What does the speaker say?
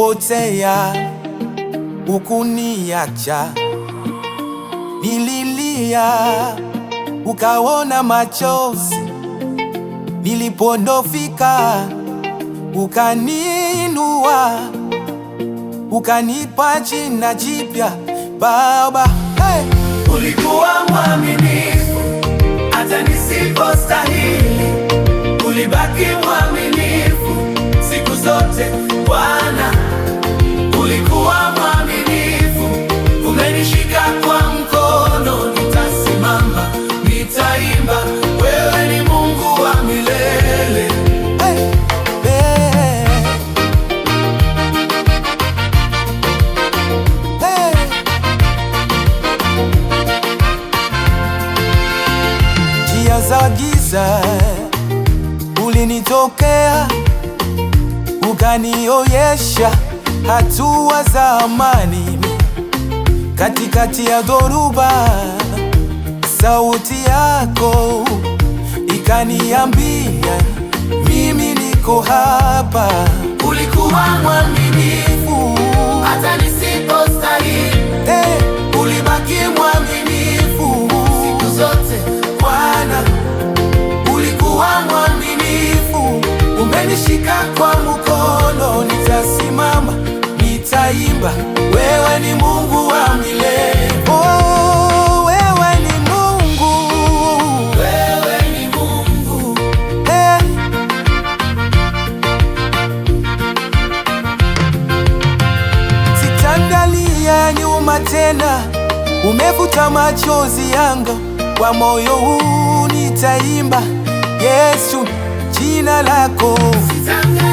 nilipotea ukuniacha, nililia ukaona machozi, nilipondofika ukaninua, ukanipa jina jipya Baba. Hey! Ulikuwa mwaminifu hata nisipostahili, ulibaki mwaminifu siku zote Bwana. Ulikuwa mwaminifu, umenishika kwa mkono, nitasimama, nitaimba, wewe ni Mungu wa milele. Hey! Hey! Hey! Njia za giza ulinitokea, ukanionyesha hatua za amani. Katikati ya dhoruba, sauti yako ikaniambia, mimi niko hapa. Ulikuwa mwaminifu hata nisipostahili, Hey! ulibaki mwaminifu siku zote Bwana. Ulikuwa mwaminifu, Umenishika kwa mkono, nitasimama, nitaimba, wewe ni Mungu wa milele. Oh, wewe ni Mungu, wewe ni Mungu. hey. Sitaangalia nyuma tena, umefuta machozi yangu, kwa moyo huu nitaimba Yesu, jina lako. Sitaangalia